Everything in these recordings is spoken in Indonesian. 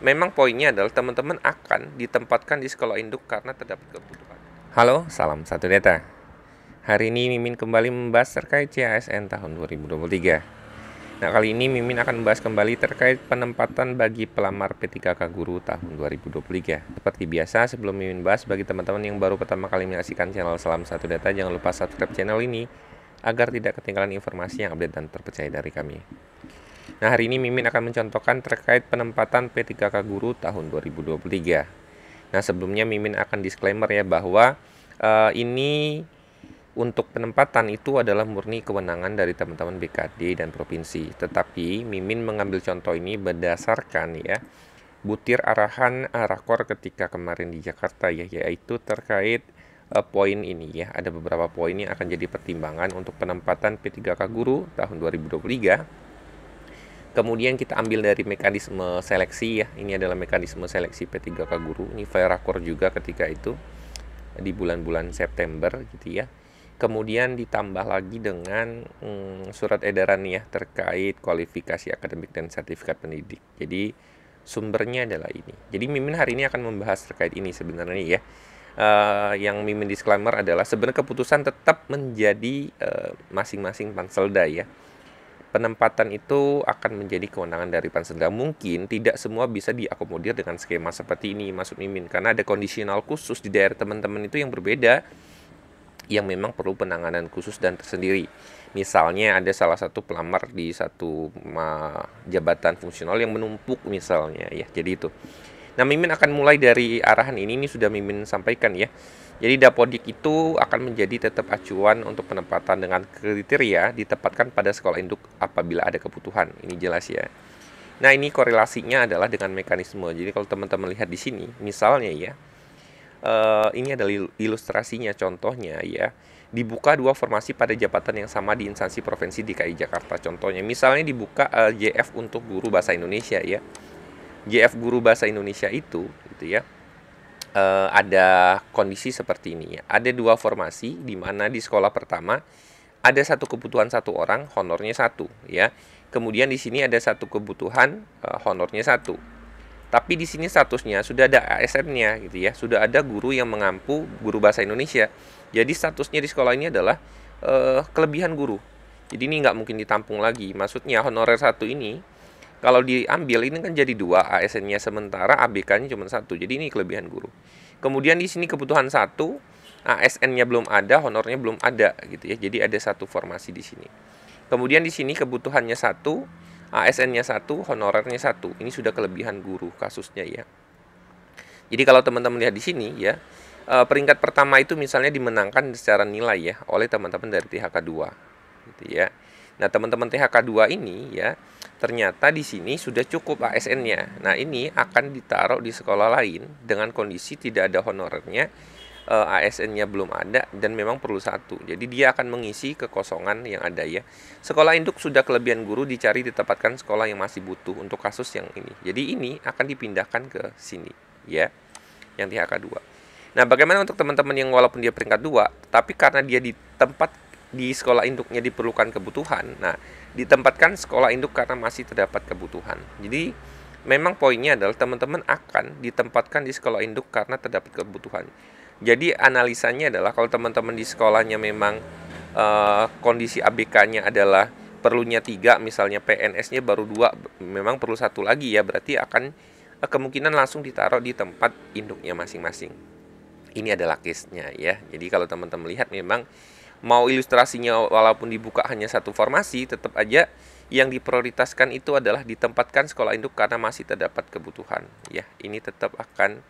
memang poinnya adalah teman-teman akan ditempatkan di sekolah induk karena terdapat kebutuhan. Halo, salam satu data. Hari ini Mimin kembali membahas terkait CASN tahun 2023. Nah, kali ini Mimin akan membahas kembali terkait penempatan bagi pelamar P3K Guru tahun 2023. Seperti biasa, sebelum Mimin bahas, bagi teman-teman yang baru pertama kali menyaksikan channel Salam Satu Data, jangan lupa subscribe channel ini agar tidak ketinggalan informasi yang update dan terpercaya dari kami. Nah, hari ini Mimin akan mencontohkan terkait penempatan P3K Guru tahun 2023. Nah, sebelumnya Mimin akan disclaimer ya bahwa ini untuk penempatan itu adalah murni kewenangan dari teman-teman BKD dan provinsi. Tetapi Mimin mengambil contoh ini berdasarkan ya butir arahan Rakor ketika kemarin di Jakarta ya, yaitu terkait poin ini ya. Ada beberapa poin yang akan jadi pertimbangan untuk penempatan P3K Guru tahun 2023. Kemudian kita ambil dari mekanisme seleksi ya. Ini adalah mekanisme seleksi P3K Guru. Ini file Rakor juga ketika itu di bulan-bulan September gitu ya. Kemudian ditambah lagi dengan surat edaran ya terkait kualifikasi akademik dan sertifikat pendidik. Jadi sumbernya adalah ini. Jadi Mimin hari ini akan membahas terkait ini sebenarnya ya. Yang Mimin disclaimer adalah sebenarnya keputusan tetap menjadi masing-masing Panselda ya. Penempatan itu akan menjadi kewenangan dari Panselda. Mungkin tidak semua bisa diakomodir dengan skema seperti ini, maksud Mimin. Karena ada kondisional khusus di daerah teman-teman itu yang berbeda, yang memang perlu penanganan khusus dan tersendiri. Misalnya ada salah satu pelamar di satu jabatan fungsional yang menumpuk misalnya ya. Jadi itu. Nah, Mimin akan mulai dari arahan ini sudah Mimin sampaikan ya. Jadi Dapodik itu akan menjadi tetap acuan untuk penempatan dengan kriteria ditempatkan pada sekolah induk apabila ada kebutuhan. Ini jelas ya. Nah, ini korelasinya adalah dengan mekanisme. Jadi kalau teman-teman lihat di sini, misalnya ya, ini adalah ilustrasinya, contohnya ya. Dibuka dua formasi pada jabatan yang sama di instansi provinsi DKI Jakarta. Contohnya, misalnya dibuka JF untuk guru bahasa Indonesia ya. JF guru bahasa Indonesia itu, gitu ya. Ada kondisi seperti ini ya. Ada dua formasi di mana di sekolah pertama ada satu kebutuhan satu orang, honornya satu ya. Kemudian di sini ada satu kebutuhan, honornya satu. Tapi di sini statusnya sudah ada ASN-nya gitu ya. Sudah ada guru yang mengampu guru bahasa Indonesia. Jadi statusnya di sekolah ini adalah kelebihan guru. Jadi ini nggak mungkin ditampung lagi. Maksudnya honorer satu ini kalau diambil ini kan jadi dua, ASN-nya sementara ABK-nya cuma satu. Jadi ini kelebihan guru. Kemudian di sini kebutuhan satu, ASN-nya belum ada, honornya belum ada gitu ya. Jadi ada satu formasi di sini. Kemudian di sini kebutuhannya satu, ASN-nya satu, honorernya satu. Ini sudah kelebihan guru kasusnya ya. Jadi kalau teman-teman lihat di sini ya, peringkat pertama itu misalnya dimenangkan secara nilai ya oleh teman-teman dari THK 2 gitu ya. Nah, teman-teman THK 2 ini ya, ternyata di sini sudah cukup ASN-nya. Nah, ini akan ditaruh di sekolah lain dengan kondisi tidak ada honorernya, ASN-nya belum ada dan memang perlu satu. Jadi dia akan mengisi kekosongan yang ada ya. Sekolah induk sudah kelebihan guru dicari ditempatkan sekolah yang masih butuh untuk kasus yang ini. Jadi ini akan dipindahkan ke sini ya, yang THK 2. Nah, bagaimana untuk teman-teman yang walaupun dia peringkat 2, tapi karena dia di tempat di sekolah induknya diperlukan kebutuhan. Nah, ditempatkan sekolah induk karena masih terdapat kebutuhan. Jadi, memang poinnya adalah teman-teman akan ditempatkan di sekolah induk karena terdapat kebutuhan. Jadi, analisanya adalah kalau teman-teman di sekolahnya memang kondisi ABK-nya adalah perlunya 3, misalnya PNS-nya baru 2, memang perlu satu lagi ya, berarti akan kemungkinan langsung ditaruh di tempat induknya masing-masing. Ini adalah case-nya ya. Jadi, kalau teman-teman lihat memang mau ilustrasinya walaupun dibuka hanya satu formasi, tetap aja yang diprioritaskan itu adalah ditempatkan sekolah induk karena masih terdapat kebutuhan ya. Ini tetap akan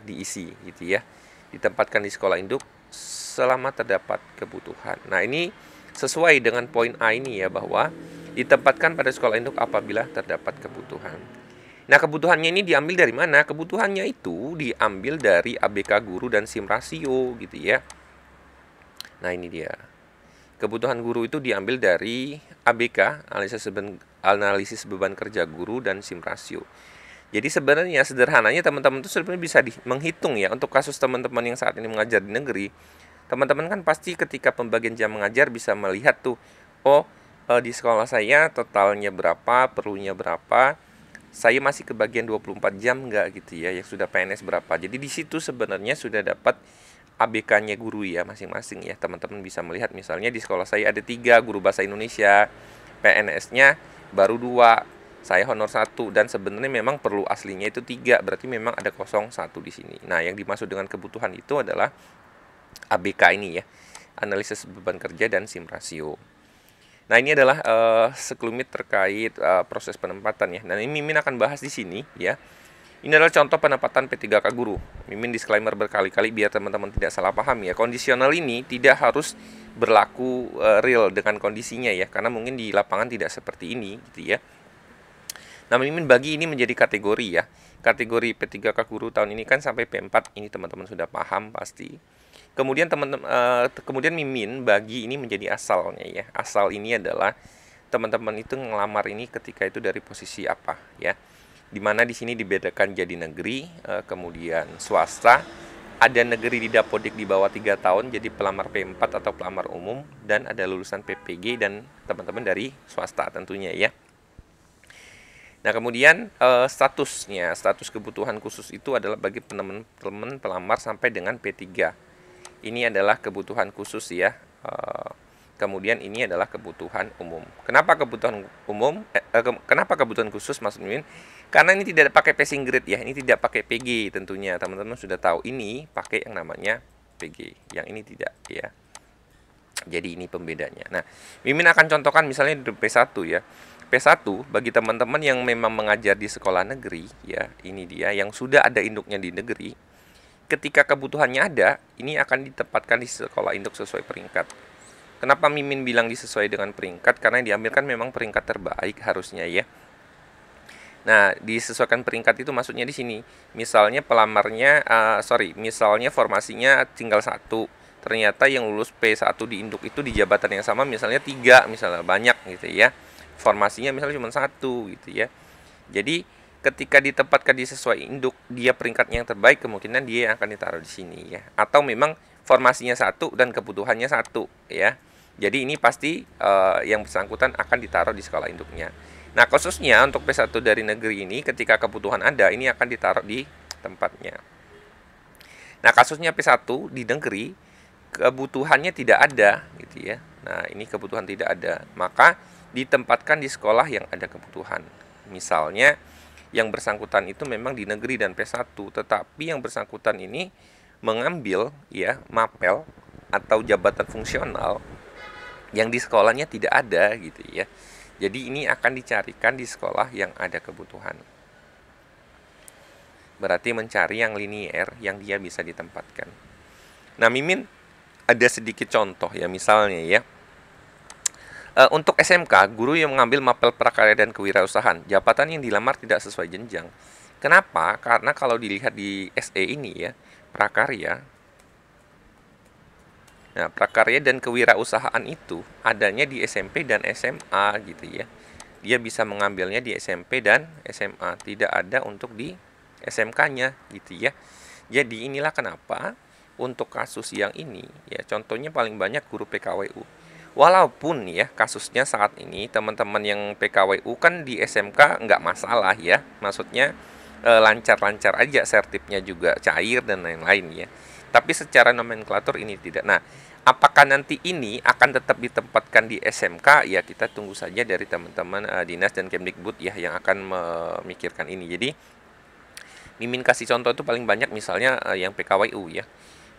diisi gitu ya. Ditempatkan di sekolah induk selama terdapat kebutuhan. Nah, ini sesuai dengan poin A ini ya, bahwa ditempatkan pada sekolah induk apabila terdapat kebutuhan. Nah, kebutuhannya ini diambil dari mana? Kebutuhannya itu diambil dari ABK guru dan SIM rasio gitu ya. Nah, ini dia. Kebutuhan guru itu diambil dari ABK, analisis beban kerja guru dan SIM rasio. Jadi sebenarnya sederhananya teman-teman itu sebenarnya bisa menghitung ya, untuk kasus teman-teman yang saat ini mengajar di negeri. Teman-teman kan pasti ketika pembagian jam mengajar bisa melihat tuh, di sekolah saya totalnya berapa, perlunya berapa, saya masih kebagian 24 jam nggak gitu ya, yang sudah PNS berapa. Jadi di situ sebenarnya sudah dapat ABK-nya guru ya masing-masing ya. Teman-teman bisa melihat misalnya di sekolah saya ada 3 guru bahasa Indonesia, PNS-nya baru 2, saya honor 1, dan sebenarnya memang perlu aslinya itu 3, berarti memang ada kosong 1 di sini. Nah, yang dimaksud dengan kebutuhan itu adalah ABK ini ya, analisis beban kerja dan sim rasio. Nah, ini adalah sekelumit terkait proses penempatan ya. Dan ini Mimin akan bahas di sini ya. Ini adalah contoh penempatan P3K guru. Mimin disclaimer berkali-kali biar teman-teman tidak salah paham ya. Kondisional ini tidak harus berlaku real dengan kondisinya ya, karena mungkin di lapangan tidak seperti ini gitu ya. Nah, Mimin bagi ini menjadi kategori ya. Kategori P3K guru tahun ini kan sampai P4, ini teman-teman sudah paham pasti. Kemudian Mimin bagi ini menjadi asalnya ya. Asal ini adalah teman-teman itu ngelamar ini ketika itu dari posisi apa ya. Dimana di sini dibedakan jadi negeri, kemudian swasta, ada negeri di Dapodik di bawah 3 tahun jadi pelamar P4 atau pelamar umum, dan ada lulusan PPG dan teman-teman dari swasta tentunya ya. Nah, kemudian status kebutuhan khusus itu adalah bagi teman-teman pelamar sampai dengan P3. Ini adalah kebutuhan khusus ya. Kemudian ini adalah kebutuhan umum. Kenapa kebutuhan umum? Kenapa kebutuhan khusus maksudnya? Karena ini tidak pakai passing grade ya. Ini tidak pakai PG tentunya. Teman-teman sudah tahu ini pakai yang namanya PG. Yang ini tidak ya. Jadi ini pembedanya. Nah, Mimin akan contohkan misalnya di P1 ya. P1 bagi teman-teman yang memang mengajar di sekolah negeri ya. Ini dia yang sudah ada induknya di negeri. Ketika kebutuhannya ada, ini akan ditempatkan di sekolah induk sesuai peringkat. Kenapa Mimin bilang disesuai dengan peringkat? Karena yang diambil kan memang peringkat terbaik harusnya ya. Nah, disesuaikan peringkat itu maksudnya di sini. Misalnya misalnya formasinya tinggal 1. Ternyata yang lulus P1 di induk itu di jabatan yang sama misalnya 3, misalnya banyak gitu ya. Formasinya misalnya cuma 1 gitu ya. Jadi ketika ditempatkan di sesuai induk, dia peringkatnya yang terbaik, kemungkinan dia yang akan ditaruh di sini ya. Atau memang formasinya 1 dan kebutuhannya 1 ya. Jadi ini pasti yang bersangkutan akan ditaruh di sekolah induknya. Nah, khususnya untuk P1 dari negeri ini ketika kebutuhan ada, ini akan ditaruh di tempatnya. Nah, kasusnya P1 di negeri kebutuhannya tidak ada gitu ya. Nah, ini kebutuhan tidak ada, maka ditempatkan di sekolah yang ada kebutuhan. Misalnya yang bersangkutan itu memang di negeri dan P1, tetapi yang bersangkutan ini mengambil ya mapel atau jabatan fungsional yang di sekolahnya tidak ada gitu ya. Jadi ini akan dicarikan di sekolah yang ada kebutuhan. Berarti mencari yang linier yang dia bisa ditempatkan. Nah, Mimin ada sedikit contoh ya, misalnya ya. Untuk SMK, guru yang mengambil mapel prakarya dan kewirausahaan, jabatan yang dilamar tidak sesuai jenjang. Kenapa? Karena kalau dilihat di SE ini ya, prakarya. Nah, prakarya dan kewirausahaan itu adanya di SMP dan SMA gitu ya. Dia bisa mengambilnya di SMP dan SMA, tidak ada untuk di SMK-nya gitu ya. Jadi inilah kenapa untuk kasus yang ini ya, contohnya paling banyak guru PKWU. Walaupun ya kasusnya saat ini teman-teman yang PKWU kan di SMK nggak masalah ya, maksudnya lancar-lancar aja, sertipnya juga cair dan lain-lain ya. Tapi secara nomenklatur ini tidak. Nah, apakah nanti ini akan tetap ditempatkan di SMK? Ya kita tunggu saja dari teman-teman Dinas dan Kemdikbud ya yang akan memikirkan ini. Jadi Mimin kasih contoh itu paling banyak misalnya yang PKWU ya.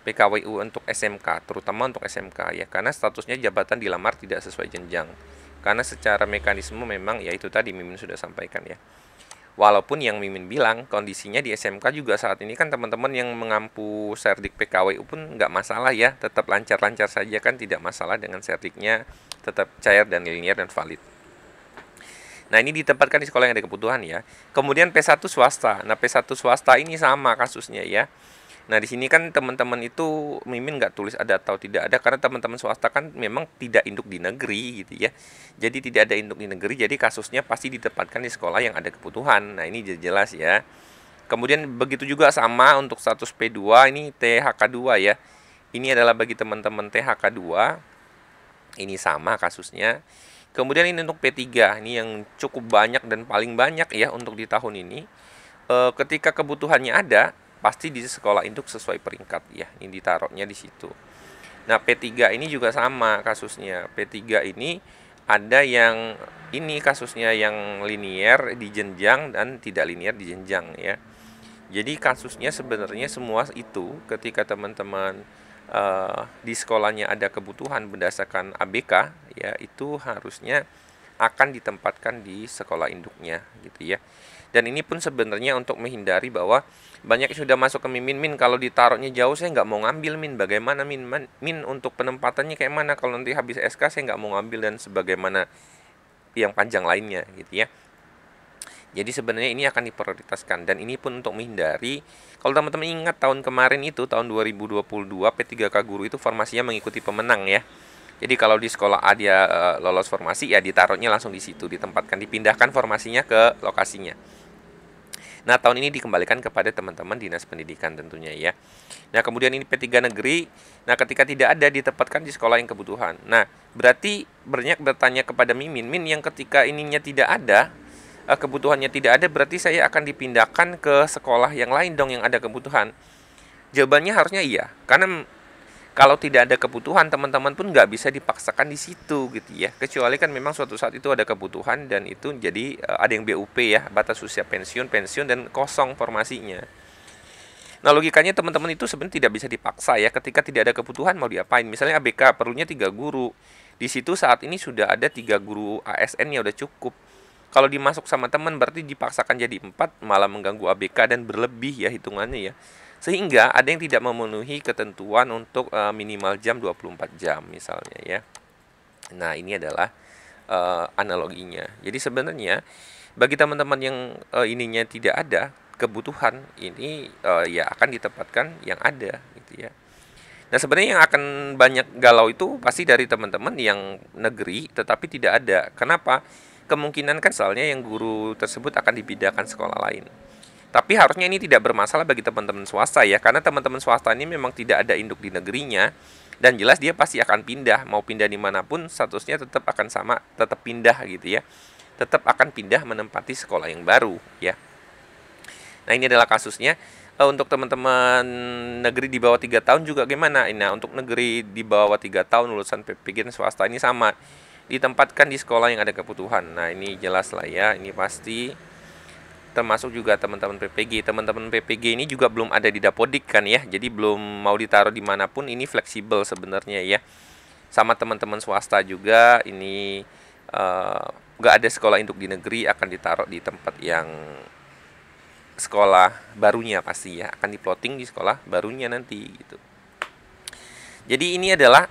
PKWU untuk SMK, terutama untuk SMK ya, karena statusnya jabatan dilamar tidak sesuai jenjang. Karena secara mekanisme memang ya itu tadi Mimin sudah sampaikan ya. Walaupun yang Mimin bilang kondisinya di SMK juga saat ini kan teman-teman yang mengampu serdik PKWU pun nggak masalah ya, tetap lancar-lancar saja kan, tidak masalah dengan serdiknya, tetap cair dan linier dan valid. Nah, ini ditempatkan di sekolah yang ada kebutuhan ya. Kemudian P1 swasta. Nah, P1 swasta ini sama kasusnya ya. Nah, di sini kan teman-teman itu Mimin nggak tulis ada atau tidak ada, karena teman-teman swasta kan memang tidak induk di negeri gitu ya. Jadi tidak ada induk di negeri, jadi kasusnya pasti ditempatkan di sekolah yang ada kebutuhan. Nah, ini jelas ya. Kemudian begitu juga sama untuk status P2, ini THK2 ya. Ini adalah bagi teman-teman THK2. Ini sama kasusnya. Kemudian ini untuk P3, ini yang cukup banyak dan paling banyak ya untuk di tahun ini. Ketika kebutuhannya ada, pasti di sekolah induk sesuai peringkat ya. Ini ditaruhnya di situ. Nah, P3 ini juga sama kasusnya. P3 ini ada yang ini kasusnya yang linier di jenjang dan tidak linier di jenjang ya. Jadi kasusnya sebenarnya semua itu ketika teman-teman di sekolahnya ada kebutuhan berdasarkan ABK ya, itu harusnya akan ditempatkan di sekolah induknya gitu ya. Dan ini pun sebenarnya untuk menghindari bahwa banyak yang sudah masuk ke min kalau ditaruhnya jauh saya nggak mau ngambil bagaimana min untuk penempatannya kayak mana kalau nanti habis SK saya nggak mau ngambil dan sebagaimana yang panjang lainnya gitu ya. Jadi sebenarnya ini akan diprioritaskan dan ini pun untuk menghindari, kalau teman-teman ingat tahun kemarin itu tahun 2022 P3K guru itu formasinya mengikuti pemenang ya. Jadi kalau di sekolah A dia lolos formasi ya ditaruhnya langsung di situ, ditempatkan, dipindahkan formasinya ke lokasinya. Nah, tahun ini dikembalikan kepada teman-teman Dinas Pendidikan tentunya ya. Nah, kemudian ini P3 negeri. Nah, ketika tidak ada ditempatkan di sekolah yang kebutuhan. Nah, berarti banyak bertanya kepada Mimin, Min yang ketika ininya tidak ada, kebutuhannya tidak ada, berarti saya akan dipindahkan ke sekolah yang lain dong yang ada kebutuhan. Jawabannya harusnya iya, karena kalau tidak ada kebutuhan teman-teman pun nggak bisa dipaksakan di situ gitu ya, kecuali kan memang suatu saat itu ada kebutuhan dan itu jadi ada yang BUP ya, batas usia pensiun dan kosong formasinya. Nah, logikanya teman-teman itu sebenarnya tidak bisa dipaksa ya, ketika tidak ada kebutuhan mau diapain. Misalnya ABK perlunya 3 guru, di situ saat ini sudah ada 3 guru ASN ya udah cukup. Kalau dimasuk sama teman berarti dipaksakan jadi 4, malah mengganggu ABK dan berlebih ya hitungannya ya. Sehingga ada yang tidak memenuhi ketentuan untuk minimal jam 24 jam misalnya ya. Nah, ini adalah analoginya. Jadi sebenarnya bagi teman-teman yang ininya tidak ada kebutuhan, ini ya akan ditempatkan yang ada gitu ya. Nah, sebenarnya yang akan banyak galau itu pasti dari teman-teman yang negeri tetapi tidak ada. Kenapa? Kemungkinan kan soalnya yang guru tersebut akan dipindahkan sekolah lain. Tapi harusnya ini tidak bermasalah bagi teman-teman swasta ya, karena teman-teman swasta ini memang tidak ada induk di negerinya, dan jelas dia pasti akan pindah, mau pindah dimanapun statusnya tetap akan sama, tetap pindah gitu ya, tetap akan pindah menempati sekolah yang baru ya. Nah, ini adalah kasusnya. Untuk teman-teman negeri di bawah 3 tahun juga gimana? Nah, untuk negeri di bawah 3 tahun lulusan PPG dan swasta ini sama, ditempatkan di sekolah yang ada kebutuhan. Nah, ini jelas lah ya, ini pasti termasuk juga teman-teman PPG. Teman-teman PPG ini juga belum ada di Dapodik kan ya, jadi belum mau ditaruh dimanapun, ini fleksibel sebenarnya ya. Sama teman-teman swasta juga, ini nggak ada sekolah induk di negeri akan ditaruh di tempat yang sekolah barunya pasti ya, akan diploting di sekolah barunya nanti gitu. Jadi ini adalah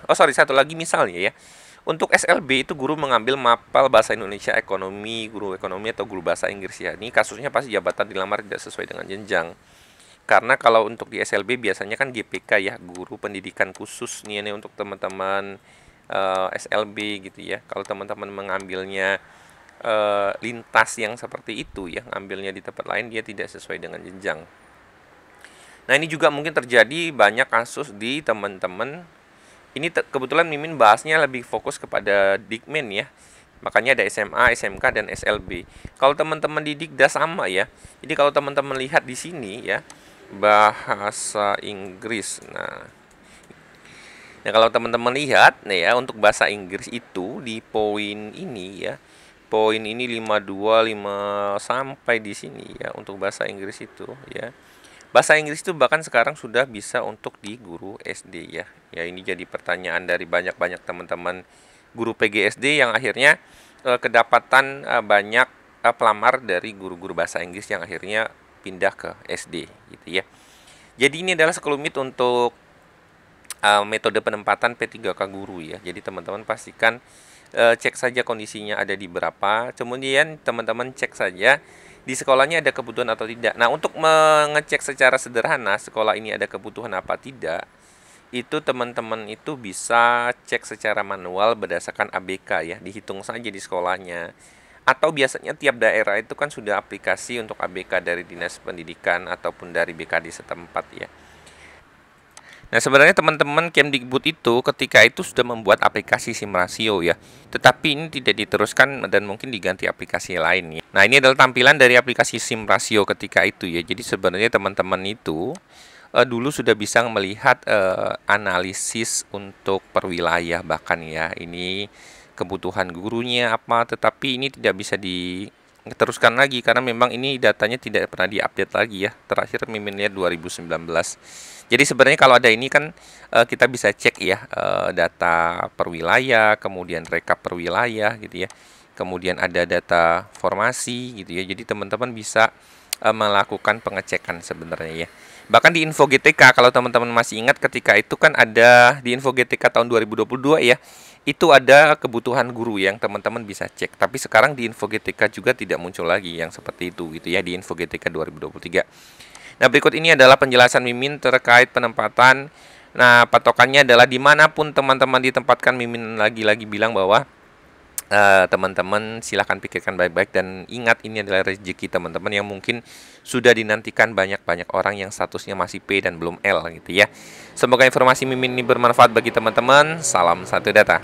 satu lagi misalnya ya. Untuk SLB itu guru mengambil mapel bahasa Indonesia ekonomi, guru ekonomi atau guru bahasa Inggris ya. Ini kasusnya pasti jabatan dilamar tidak sesuai dengan jenjang. Karena kalau untuk di SLB biasanya kan GPK ya, guru pendidikan khusus nih ini untuk teman-teman SLB gitu ya. Kalau teman-teman mengambilnya lintas yang seperti itu ya, ngambilnya di tempat lain dia tidak sesuai dengan jenjang. Nah, ini juga mungkin terjadi banyak kasus di teman-teman. Ini kebetulan Mimin bahasnya lebih fokus kepada Dikmen ya. Makanya ada SMA, SMK, dan SLB. Kalau teman-teman di Dikda sama ya. Jadi kalau teman-teman lihat di sini ya, bahasa Inggris. Nah, kalau teman-teman lihat nih ya, untuk bahasa Inggris itu di poin ini ya. Poin ini 52, 5 sampai di sini ya untuk bahasa Inggris itu ya. Bahasa Inggris itu bahkan sekarang sudah bisa untuk di guru SD ya. Ya, ini jadi pertanyaan dari banyak-banyak teman-teman guru PGSD yang akhirnya kedapatan banyak pelamar dari guru-guru bahasa Inggris yang akhirnya pindah ke SD gitu ya. Jadi ini adalah sekelumit untuk metode penempatan P3K guru ya. Jadi teman-teman pastikan cek saja kondisinya ada di berapa. Kemudian teman-teman cek saja di sekolahnya ada kebutuhan atau tidak. Nah, untuk mengecek secara sederhana sekolah ini ada kebutuhan apa tidak, itu teman-teman itu bisa cek secara manual berdasarkan ABK ya, dihitung saja di sekolahnya. Atau biasanya tiap daerah itu kan sudah aplikasi untuk ABK dari Dinas Pendidikan ataupun dari BKD setempat ya. Nah, sebenarnya teman-teman Kemdikbud itu ketika itu sudah membuat aplikasi SimRasio ya. Tetapi ini tidak diteruskan dan mungkin diganti aplikasi lain ya. Nah, ini adalah tampilan dari aplikasi SimRasio ketika itu ya. Jadi sebenarnya teman-teman itu dulu sudah bisa melihat analisis untuk per wilayah bahkan ya. Ini kebutuhan gurunya apa, tetapi ini tidak bisa diteruskan lagi karena memang ini datanya tidak pernah diupdate lagi ya. Terakhir Mimin lihat 2019. Jadi sebenarnya kalau ada ini kan kita bisa cek ya data per wilayah, kemudian rekap per wilayah gitu ya. Kemudian ada data formasi gitu ya. Jadi teman-teman bisa melakukan pengecekan sebenarnya ya. Bahkan di Info GTK kalau teman-teman masih ingat ketika itu kan ada di Info GTK tahun 2022 ya. Itu ada kebutuhan guru yang teman-teman bisa cek. Tapi sekarang di Info GTK juga tidak muncul lagi yang seperti itu gitu ya di Info GTK 2023. Nah, berikut ini adalah penjelasan Mimin terkait penempatan. Nah, patokannya adalah dimanapun teman-teman ditempatkan. Mimin lagi-lagi bilang bahwa teman-teman silahkan pikirkan baik-baik dan ingat ini adalah rezeki teman-teman yang mungkin sudah dinantikan banyak-banyak orang yang statusnya masih P dan belum L gitu ya. Semoga informasi Mimin ini bermanfaat bagi teman-teman. Salam satu data.